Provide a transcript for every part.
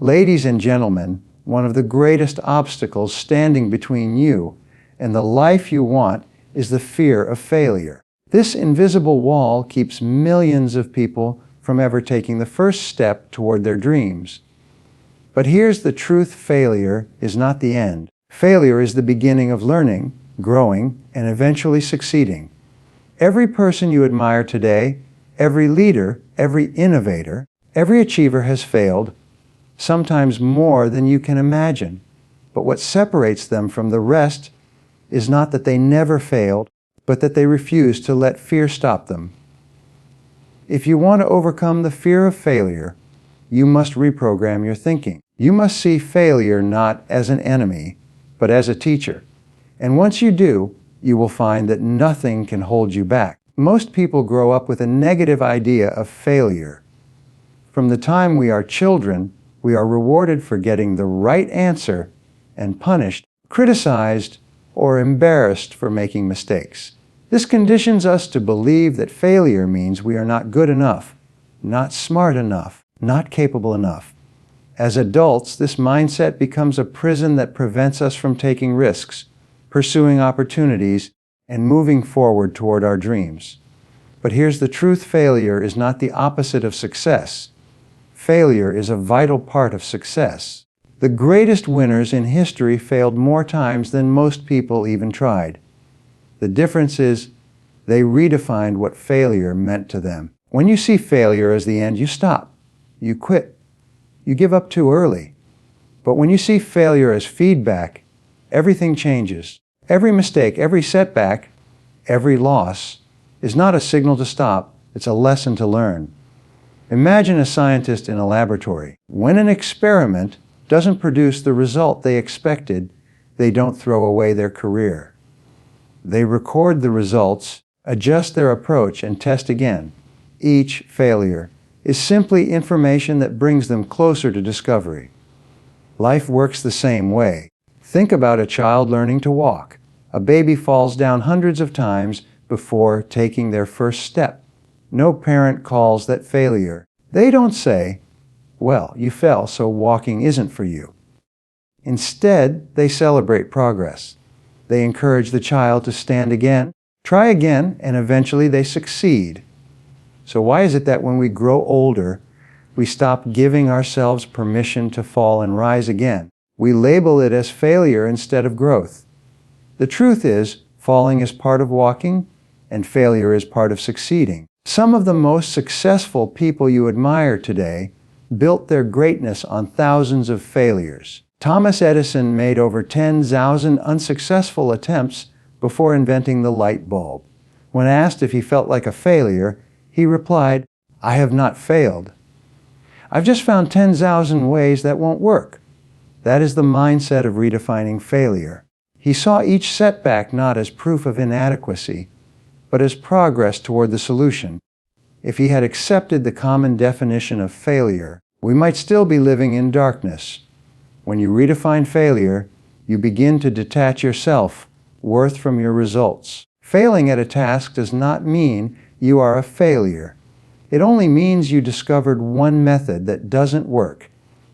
Ladies and gentlemen, one of the greatest obstacles standing between you and the life you want is the fear of failure. This invisible wall keeps millions of people from ever taking the first step toward their dreams. But here's the truth: failure is not the end. Failure is the beginning of learning, growing, and eventually succeeding. Every person you admire today, every leader, every innovator, every achiever has failed, sometimes more than you can imagine. But what separates them from the rest is not that they never failed, but that they refuse to let fear stop them. If you want to overcome the fear of failure, you must reprogram your thinking. You must see failure not as an enemy, but as a teacher. And once you do, you will find that nothing can hold you back. Most people grow up with a negative idea of failure. From the time we are children, we are rewarded for getting the right answer and punished, criticized, or embarrassed for making mistakes. This conditions us to believe that failure means we are not good enough, not smart enough, not capable enough. As adults, this mindset becomes a prison that prevents us from taking risks, pursuing opportunities, and moving forward toward our dreams. But here's the truth: failure is not the opposite of success. Failure is a vital part of success. The greatest winners in history failed more times than most people even tried. The difference is they redefined what failure meant to them. When you see failure as the end, you stop. You quit. You give up too early. But when you see failure as feedback, everything changes. Every mistake, every setback, every loss is not a signal to stop. It's a lesson to learn. Imagine a scientist in a laboratory. When an experiment doesn't produce the result they expected, they don't throw away their career. They record the results, adjust their approach, and test again. Each failure is simply information that brings them closer to discovery. Life works the same way. Think about a child learning to walk. A baby falls down hundreds of times before taking their first step. No parent calls that failure. They don't say, "Well, you fell, so walking isn't for you." Instead, they celebrate progress. They encourage the child to stand again, try again, and eventually they succeed. So why is it that when we grow older, we stop giving ourselves permission to fall and rise again? We label it as failure instead of growth. The truth is, falling is part of walking, and failure is part of succeeding. Some of the most successful people you admire today built their greatness on thousands of failures. Thomas Edison made over 10,000 unsuccessful attempts before inventing the light bulb. When asked if he felt like a failure, he replied, "I have not failed. I've just found 10,000 ways that won't work." That is the mindset of redefining failure. He saw each setback not as proof of inadequacy, but as progress toward the solution. If he had accepted the common definition of failure, we might still be living in darkness. When you redefine failure, you begin to detach your self-worth from your results. Failing at a task does not mean you are a failure. It only means you discovered one method that doesn't work.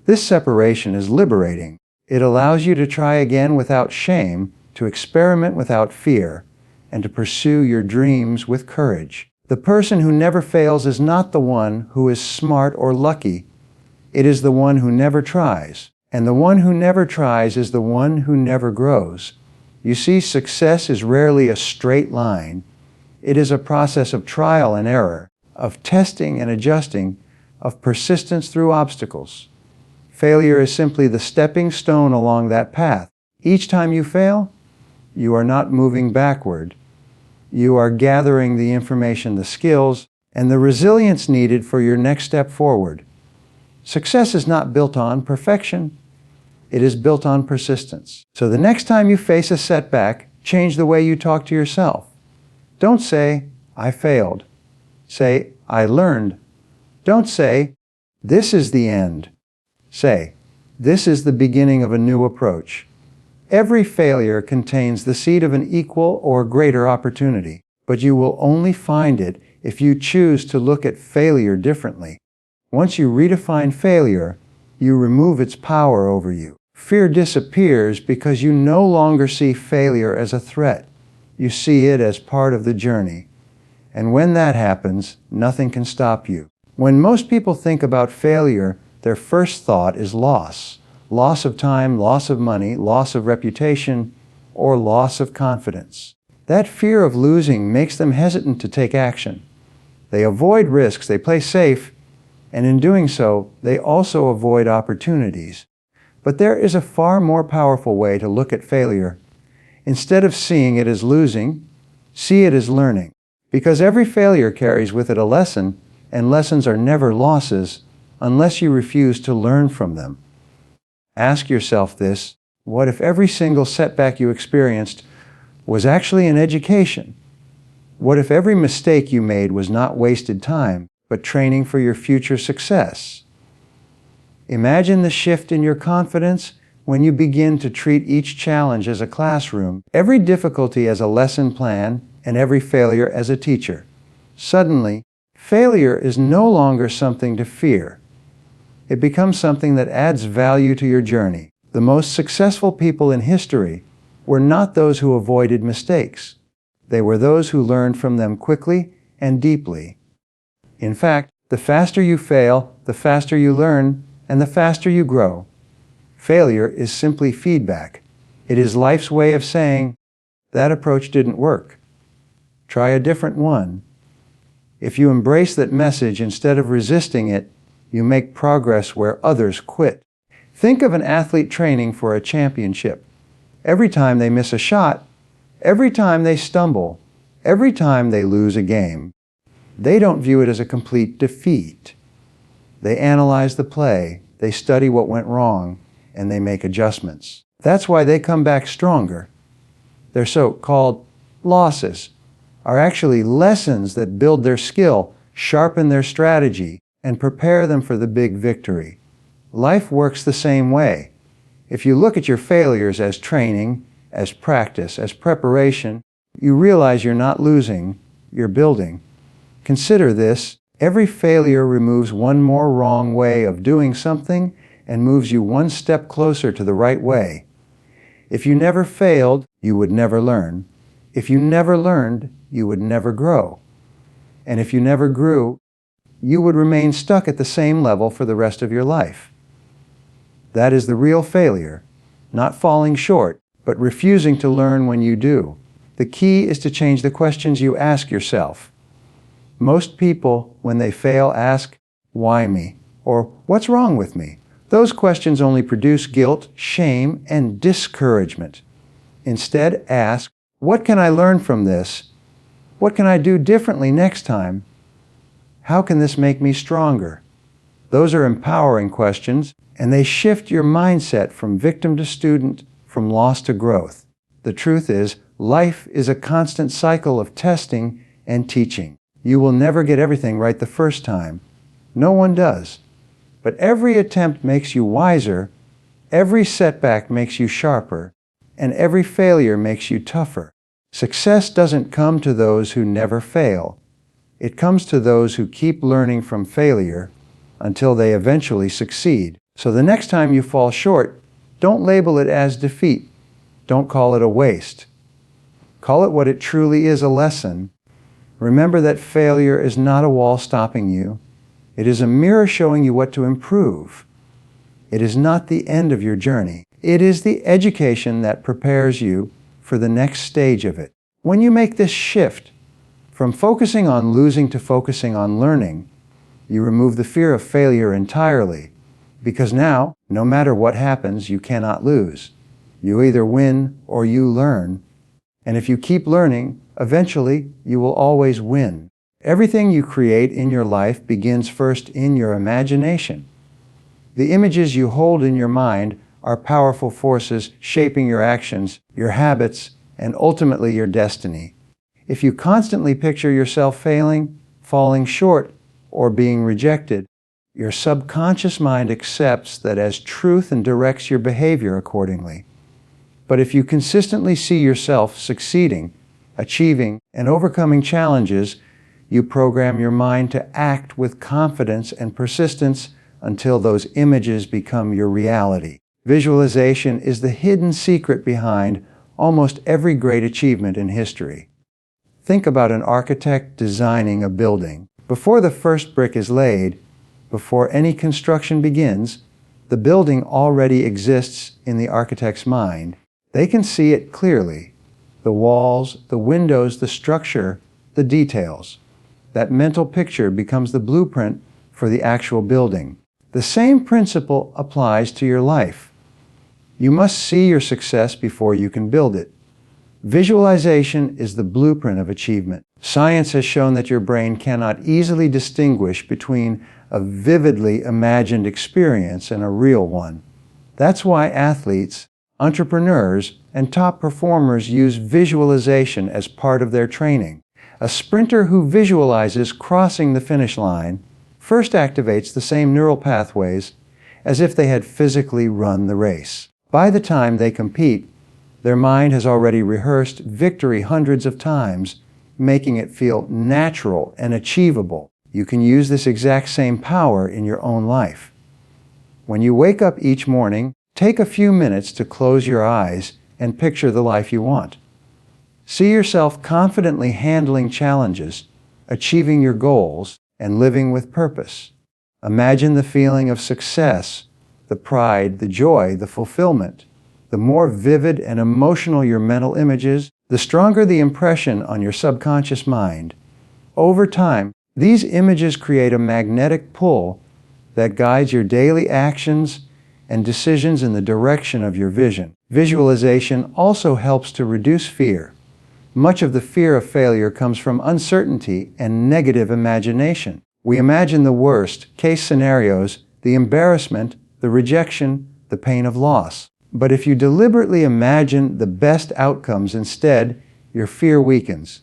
This separation is liberating. It allows you to try again without shame, to experiment without fear, and to pursue your dreams with courage. The person who never fails is not the one who is smart or lucky. It is the one who never tries. And the one who never tries is the one who never grows. You see, success is rarely a straight line. It is a process of trial and error, of testing and adjusting, of persistence through obstacles. Failure is simply the stepping stone along that path. Each time you fail, you are not moving backward. You are gathering the information, the skills, and the resilience needed for your next step forward. Success is not built on perfection. It is built on persistence. So the next time you face a setback, change the way you talk to yourself. Don't say, "I failed." Say, "I learned." Don't say, "This is the end." Say, "This is the beginning of a new approach." Every failure contains the seed of an equal or greater opportunity, but you will only find it if you choose to look at failure differently. Once you redefine failure, you remove its power over you. Fear disappears because you no longer see failure as a threat. You see it as part of the journey. And when that happens, nothing can stop you. When most people think about failure, their first thought is loss. Loss of time, loss of money, loss of reputation, or loss of confidence. That fear of losing makes them hesitant to take action. They avoid risks, they play safe, and in doing so, they also avoid opportunities. But there is a far more powerful way to look at failure. Instead of seeing it as losing, see it as learning. Because every failure carries with it a lesson, and lessons are never losses unless you refuse to learn from them. Ask yourself this: what if every single setback you experienced was actually an education? What if every mistake you made was not wasted time, but training for your future success? Imagine the shift in your confidence when you begin to treat each challenge as a classroom, every difficulty as a lesson plan, and every failure as a teacher. Suddenly, failure is no longer something to fear. It becomes something that adds value to your journey. The most successful people in history were not those who avoided mistakes. They were those who learned from them quickly and deeply. In fact, the faster you fail, the faster you learn, and the faster you grow. Failure is simply feedback. It is life's way of saying, that approach didn't work. Try a different one. If you embrace that message instead of resisting it, you make progress where others quit. Think of an athlete training for a championship. Every time they miss a shot, every time they stumble, every time they lose a game, they don't view it as a complete defeat. They analyze the play, they study what went wrong, and they make adjustments. That's why they come back stronger. Their so-called losses are actually lessons that build their skill, sharpen their strategy, and prepare them for the big victory. Life works the same way. If you look at your failures as training, as practice, as preparation, you realize you're not losing, you're building. Consider this: every failure removes one more wrong way of doing something and moves you one step closer to the right way. If you never failed, you would never learn. If you never learned, you would never grow. And if you never grew, you would remain stuck at the same level for the rest of your life. That is the real failure, not falling short, but refusing to learn when you do. The key is to change the questions you ask yourself. Most people, when they fail, ask, "Why me?" or "What's wrong with me?" Those questions only produce guilt, shame, and discouragement. Instead, ask, "What can I learn from this? What can I do differently next time? How can this make me stronger?" Those are empowering questions, and they shift your mindset from victim to student, from loss to growth. The truth is, life is a constant cycle of testing and teaching. You will never get everything right the first time. No one does. But every attempt makes you wiser, every setback makes you sharper, and every failure makes you tougher. Success doesn't come to those who never fail. It comes to those who keep learning from failure until they eventually succeed. So the next time you fall short, don't label it as defeat. Don't call it a waste. Call it what it truly is, a lesson. Remember that failure is not a wall stopping you. It is a mirror showing you what to improve. It is not the end of your journey. It is the education that prepares you for the next stage of it. When you make this shift from focusing on losing to focusing on learning, you remove the fear of failure entirely, because now, no matter what happens, you cannot lose. You either win or you learn. And if you keep learning, eventually you will always win. Everything you create in your life begins first in your imagination. The images you hold in your mind are powerful forces shaping your actions, your habits, and ultimately your destiny. If you constantly picture yourself failing, falling short, or being rejected, your subconscious mind accepts that as truth and directs your behavior accordingly. But if you consistently see yourself succeeding, achieving, and overcoming challenges, you program your mind to act with confidence and persistence until those images become your reality. Visualization is the hidden secret behind almost every great achievement in history. Think about an architect designing a building. Before the first brick is laid, before any construction begins, the building already exists in the architect's mind. They can see it clearly. The walls, the windows, the structure, the details. That mental picture becomes the blueprint for the actual building. The same principle applies to your life. You must see your success before you can build it. Visualization is the blueprint of achievement. Science has shown that your brain cannot easily distinguish between a vividly imagined experience and a real one. That's why athletes, entrepreneurs, and top performers use visualization as part of their training. A sprinter who visualizes crossing the finish line first activates the same neural pathways as if they had physically run the race. By the time they compete, their mind has already rehearsed victory hundreds of times, making it feel natural and achievable. You can use this exact same power in your own life. When you wake up each morning, take a few minutes to close your eyes and picture the life you want. See yourself confidently handling challenges, achieving your goals, and living with purpose. Imagine the feeling of success, the pride, the joy, the fulfillment. The more vivid and emotional your mental images, the stronger the impression on your subconscious mind. Over time, these images create a magnetic pull that guides your daily actions and decisions in the direction of your vision. Visualization also helps to reduce fear. Much of the fear of failure comes from uncertainty and negative imagination. We imagine the worst-case scenarios, the embarrassment, the rejection, the pain of loss. But if you deliberately imagine the best outcomes instead, your fear weakens.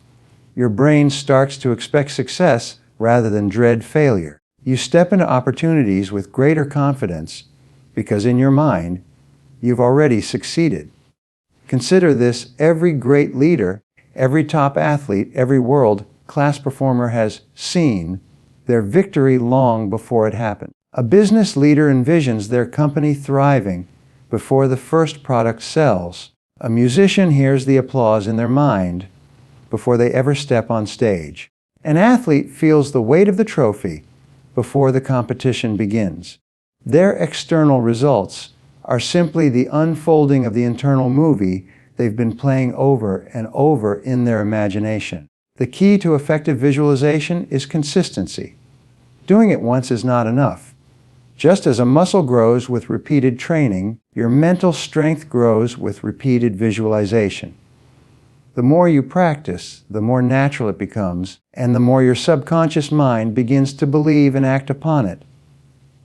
Your brain starts to expect success rather than dread failure. You step into opportunities with greater confidence because in your mind, you've already succeeded. Consider this: every great leader, every top athlete, every world-class performer has seen their victory long before it happened. A business leader envisions their company thriving before the first product sells. A musician hears the applause in their mind before they ever step on stage. An athlete feels the weight of the trophy before the competition begins. Their external results are simply the unfolding of the internal movie they've been playing over and over in their imagination. The key to effective visualization is consistency. Doing it once is not enough. Just as a muscle grows with repeated training, your mental strength grows with repeated visualization. The more you practice, the more natural it becomes, and the more your subconscious mind begins to believe and act upon it.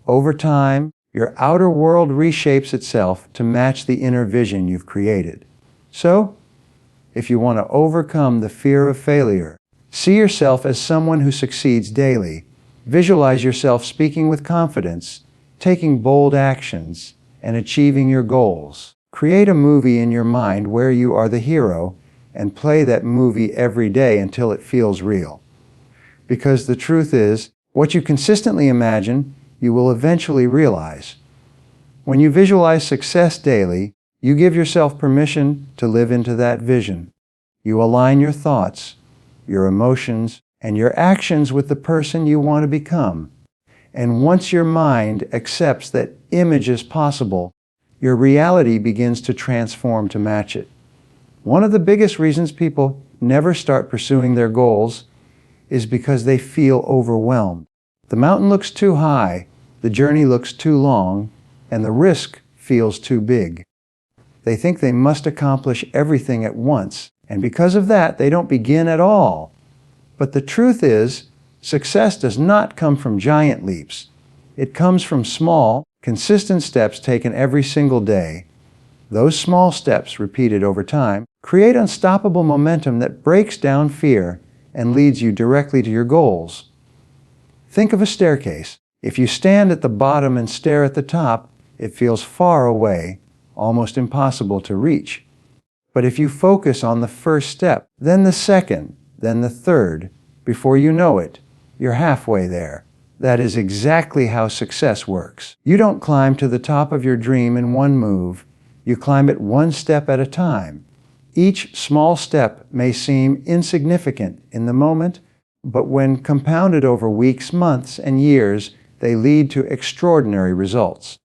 Over time, your outer world reshapes itself to match the inner vision you've created. So, if you want to overcome the fear of failure, see yourself as someone who succeeds daily. Visualize yourself speaking with confidence, taking bold actions, and achieving your goals. Create a movie in your mind where you are the hero and play that movie every day until it feels real. Because the truth is, what you consistently imagine, you will eventually realize. When you visualize success daily, you give yourself permission to live into that vision. You align your thoughts, your emotions, and your actions with the person you want to become. And once your mind accepts that image is possible, your reality begins to transform to match it. One of the biggest reasons people never start pursuing their goals is because they feel overwhelmed. The mountain looks too high, the journey looks too long, and the risk feels too big. They think they must accomplish everything at once, and because of that, they don't begin at all. But the truth is, success does not come from giant leaps. It comes from small, consistent steps taken every single day. Those small steps, repeated over time, create unstoppable momentum that breaks down fear and leads you directly to your goals. Think of a staircase. If you stand at the bottom and stare at the top, it feels far away, almost impossible to reach. But if you focus on the first step, then the second, then the third, before you know it, you're halfway there. That is exactly how success works. You don't climb to the top of your dream in one move. You climb it one step at a time. Each small step may seem insignificant in the moment, but when compounded over weeks, months, and years, they lead to extraordinary results.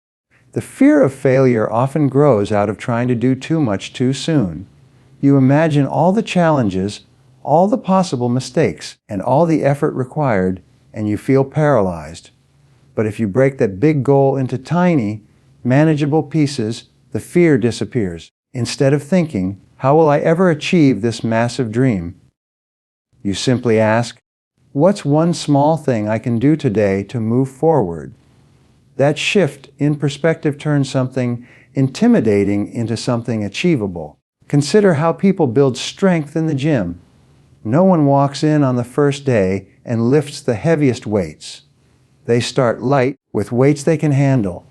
The fear of failure often grows out of trying to do too much too soon. You imagine all the challenges, all the possible mistakes, and all the effort required, and you feel paralyzed. But if you break that big goal into tiny, manageable pieces, the fear disappears. Instead of thinking, "How will I ever achieve this massive dream?" you simply ask, "What's one small thing I can do today to move forward?" That shift in perspective turns something intimidating into something achievable. Consider how people build strength in the gym. No one walks in on the first day and lifts the heaviest weights. They start light with weights they can handle.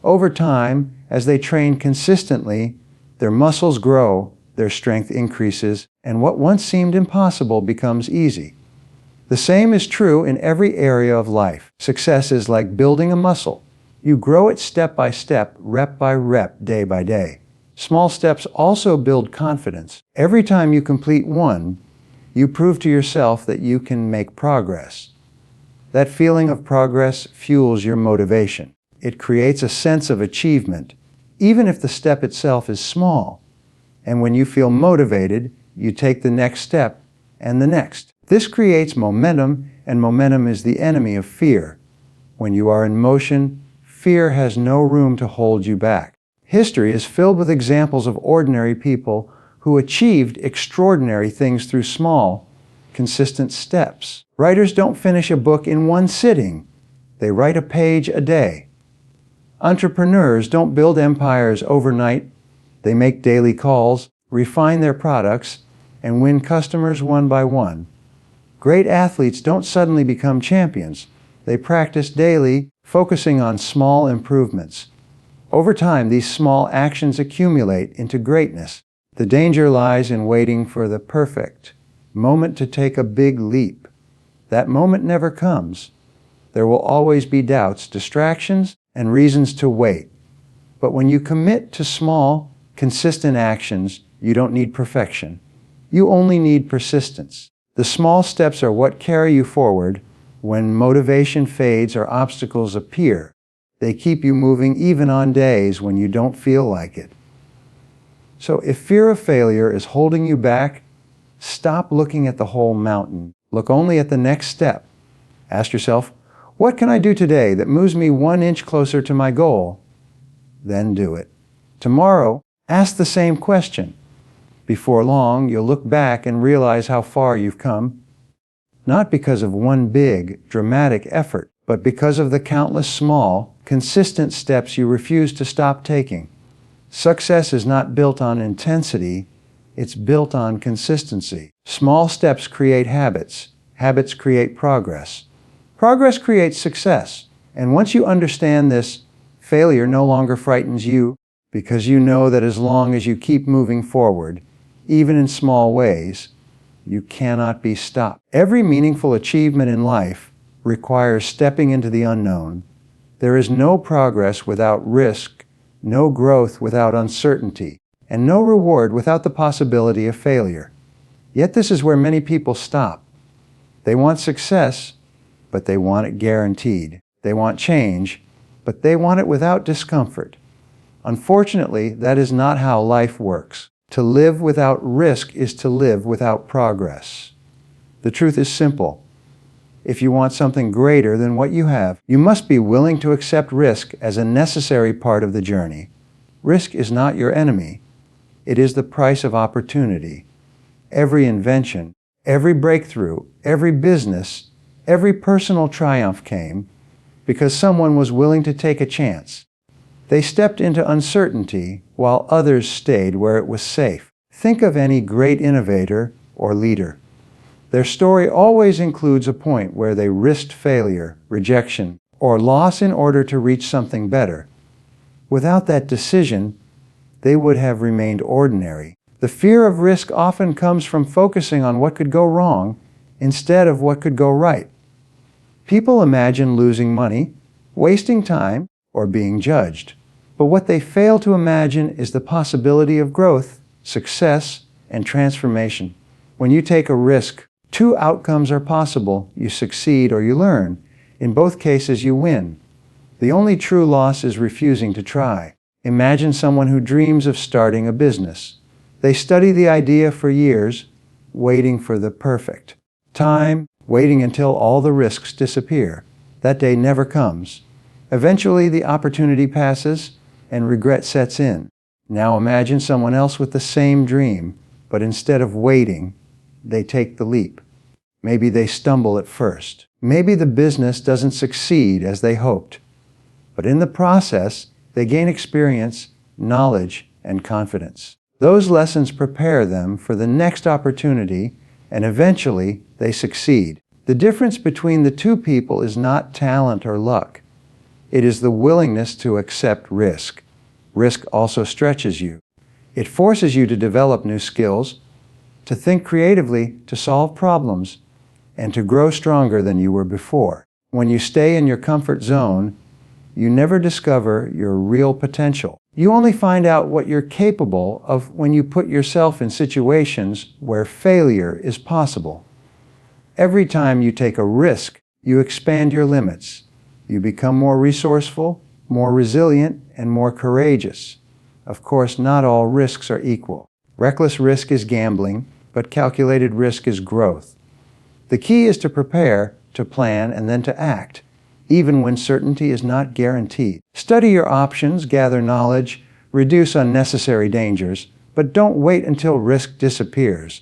Over time, as they train consistently, their muscles grow, their strength increases, and what once seemed impossible becomes easy. The same is true in every area of life. Success is like building a muscle. You grow it step by step, rep by rep, day by day. Small steps also build confidence. Every time you complete one, you prove to yourself that you can make progress. That feeling of progress fuels your motivation. It creates a sense of achievement, even if the step itself is small. And when you feel motivated, you take the next step and the next. This creates momentum, and momentum is the enemy of fear. When you are in motion, fear has no room to hold you back. History is filled with examples of ordinary people who achieved extraordinary things through small, consistent steps. Writers don't finish a book in one sitting. They write a page a day. Entrepreneurs don't build empires overnight. They make daily calls, refine their products, and win customers one by one. Great athletes don't suddenly become champions. They practice daily, focusing on small improvements. Over time, these small actions accumulate into greatness. The danger lies in waiting for the perfect moment to take a big leap. That moment never comes. There will always be doubts, distractions, and reasons to wait. But when you commit to small, consistent actions, you don't need perfection. You only need persistence. The small steps are what carry you forward when motivation fades or obstacles appear. They keep you moving even on days when you don't feel like it. So if fear of failure is holding you back, stop looking at the whole mountain. Look only at the next step. Ask yourself, what can I do today that moves me 1 inch closer to my goal? Then do it. Tomorrow, ask the same question. Before long, you'll look back and realize how far you've come. Not because of one big, dramatic effort, but because of the countless small, consistent steps you refuse to stop taking. Success is not built on intensity, it's built on consistency. Small steps create habits. Habits create progress. Progress creates success. And once you understand this, failure no longer frightens you because you know that as long as you keep moving forward, even in small ways, you cannot be stopped. Every meaningful achievement in life requires stepping into the unknown. There is no progress without risk, no growth without uncertainty, and no reward without the possibility of failure. Yet this is where many people stop. They want success, but they want it guaranteed. They want change, but they want it without discomfort. Unfortunately, that is not how life works. To live without risk is to live without progress. The truth is simple. If you want something greater than what you have, you must be willing to accept risk as a necessary part of the journey. Risk is not your enemy. It is the price of opportunity. Every invention, every breakthrough, every business, every personal triumph came because someone was willing to take a chance. They stepped into uncertainty while others stayed where it was safe. Think of any great innovator or leader. Their story always includes a point where they risked failure, rejection, or loss in order to reach something better. Without that decision, they would have remained ordinary. The fear of risk often comes from focusing on what could go wrong instead of what could go right. People imagine losing money, wasting time, or being judged. But what they fail to imagine is the possibility of growth, success, and transformation. When you take a risk, two outcomes are possible. You succeed or you learn. In both cases, you win. The only true loss is refusing to try. Imagine someone who dreams of starting a business. They study the idea for years, waiting for the perfect time, waiting until all the risks disappear. That day never comes. Eventually, the opportunity passes and regret sets in. Now imagine someone else with the same dream, but instead of waiting, they take the leap. Maybe they stumble at first. Maybe the business doesn't succeed as they hoped. But in the process, they gain experience, knowledge, and confidence. Those lessons prepare them for the next opportunity, and eventually they succeed. The difference between the two people is not talent or luck. It is the willingness to accept risk. Risk also stretches you. It forces you to develop new skills, to think creatively, to solve problems, and to grow stronger than you were before. When you stay in your comfort zone, you never discover your real potential. You only find out what you're capable of when you put yourself in situations where failure is possible. Every time you take a risk, you expand your limits. You become more resourceful, more resilient, and more courageous. Of course, not all risks are equal. Reckless risk is gambling, but calculated risk is growth. The key is to prepare, to plan, and then to act, even when certainty is not guaranteed. Study your options, gather knowledge, reduce unnecessary dangers, but don't wait until risk disappears.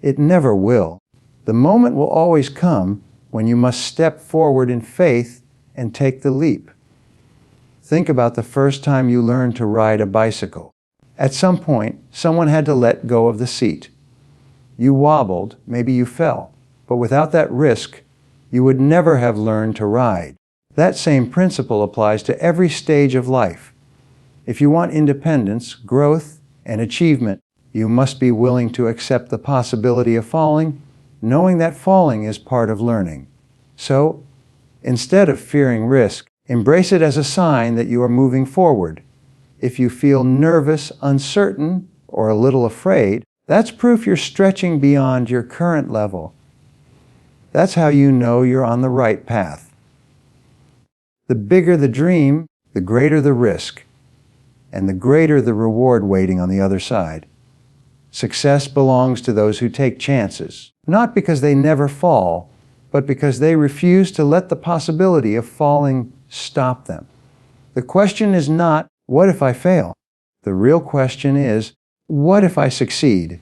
It never will. The moment will always come when you must step forward in faith and take the leap. Think about the first time you learned to ride a bicycle. At some point, someone had to let go of the seat. You wobbled, maybe you fell, but without that risk, you would never have learned to ride. That same principle applies to every stage of life. If you want independence, growth, and achievement, you must be willing to accept the possibility of falling, knowing that falling is part of learning. So, instead of fearing risk, embrace it as a sign that you are moving forward. If you feel nervous, uncertain, or a little afraid, that's proof you're stretching beyond your current level. That's how you know you're on the right path. The bigger the dream, the greater the risk, and the greater the reward waiting on the other side. Success belongs to those who take chances, not because they never fall, but because they refuse to let the possibility of falling stop them. The question is not, what if I fail? The real question is, what if I succeed?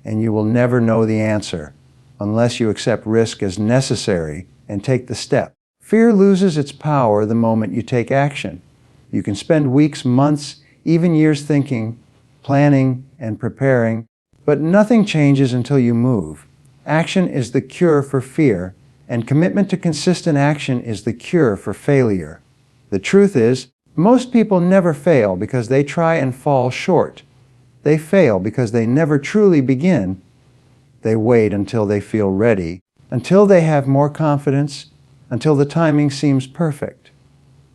And you will never know the answer unless you accept risk as necessary and take the step. Fear loses its power the moment you take action. You can spend weeks, months, even years thinking, planning, and preparing, but nothing changes until you move. Action is the cure for fear, and commitment to consistent action is the cure for failure. The truth is, most people never fail because they try and fall short. They fail because they never truly begin. They wait until they feel ready, until they have more confidence, until the timing seems perfect.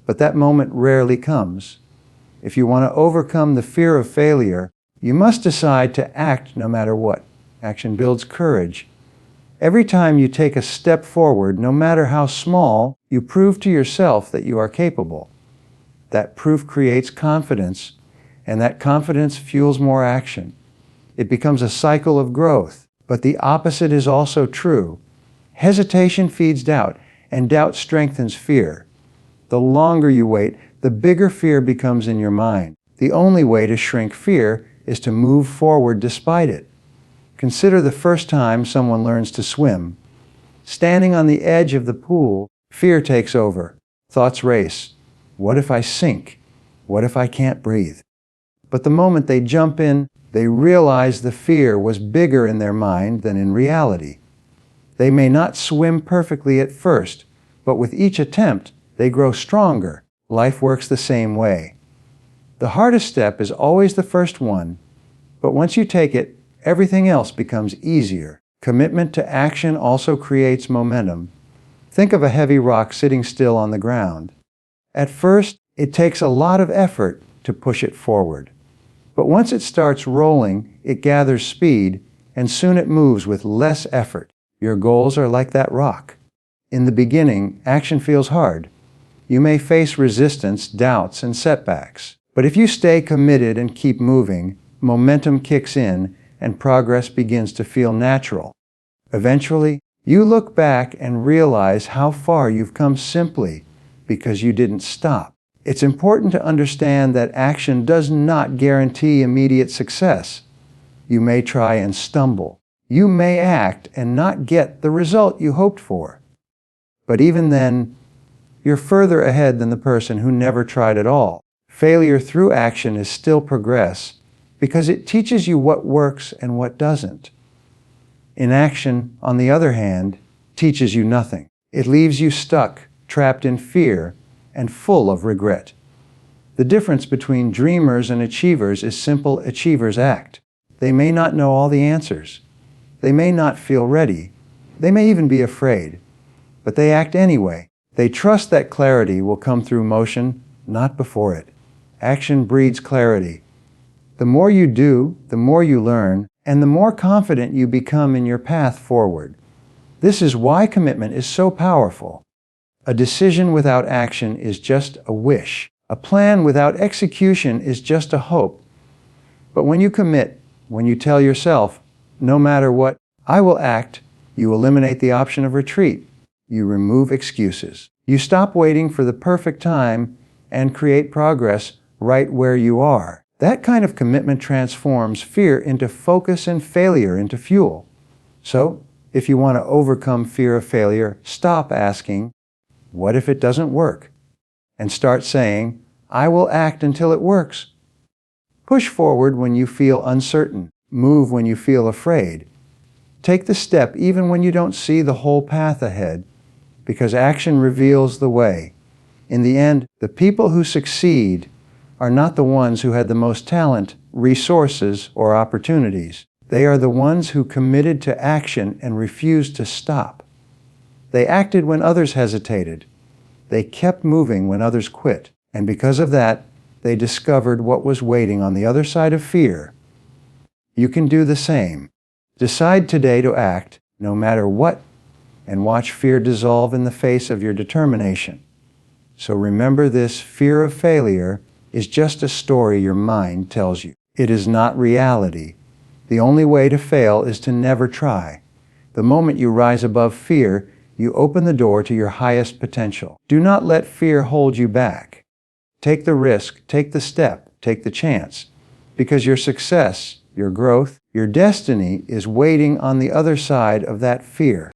But that moment rarely comes. If you want to overcome the fear of failure, you must decide to act no matter what. Action builds courage. Every time you take a step forward, no matter how small, you prove to yourself that you are capable. That proof creates confidence, and that confidence fuels more action. It becomes a cycle of growth, but the opposite is also true. Hesitation feeds doubt, and doubt strengthens fear. The longer you wait, the bigger fear becomes in your mind. The only way to shrink fear is to move forward despite it. Consider the first time someone learns to swim. Standing on the edge of the pool, fear takes over. Thoughts race. What if I sink? What if I can't breathe? But the moment they jump in, they realize the fear was bigger in their mind than in reality. They may not swim perfectly at first, but with each attempt, they grow stronger. Life works the same way. The hardest step is always the first one, but once you take it, everything else becomes easier. Commitment to action also creates momentum. Think of a heavy rock sitting still on the ground. At first, it takes a lot of effort to push it forward. But once it starts rolling, it gathers speed, and soon it moves with less effort. Your goals are like that rock. In the beginning, action feels hard. You may face resistance, doubts, and setbacks. But if you stay committed and keep moving, momentum kicks in and progress begins to feel natural. Eventually, you look back and realize how far you've come simply because you didn't stop. It's important to understand that action does not guarantee immediate success. You may try and stumble. You may act and not get the result you hoped for. But even then, you're further ahead than the person who never tried at all. Failure through action is still progress because it teaches you what works and what doesn't. Inaction, on the other hand, teaches you nothing. It leaves you stuck, trapped in fear, and full of regret. The difference between dreamers and achievers is simple: achievers act. They may not know all the answers. They may not feel ready. They may even be afraid. But they act anyway. They trust that clarity will come through motion, not before it. Action breeds clarity. The more you do, the more you learn, and the more confident you become in your path forward. This is why commitment is so powerful. A decision without action is just a wish. A plan without execution is just a hope. But when you commit, when you tell yourself, no matter what, I will act, you eliminate the option of retreat. You remove excuses. You stop waiting for the perfect time and create progress right where you are. That kind of commitment transforms fear into focus and failure into fuel. So, if you want to overcome fear of failure, stop asking, what if it doesn't work? And start saying, I will act until it works. Push forward when you feel uncertain. Move when you feel afraid. Take the step even when you don't see the whole path ahead, because action reveals the way. In the end, the people who succeed are not the ones who had the most talent, resources, or opportunities. They are the ones who committed to action and refused to stop. They acted when others hesitated. They kept moving when others quit. And because of that, they discovered what was waiting on the other side of fear. You can do the same. Decide today to act, no matter what, and watch fear dissolve in the face of your determination. So remember this: fear of failure is just a story your mind tells you. It is not reality. The only way to fail is to never try. The moment you rise above fear, you open the door to your highest potential. Do not let fear hold you back. Take the risk, take the step, take the chance, because your success, your growth, your destiny is waiting on the other side of that fear.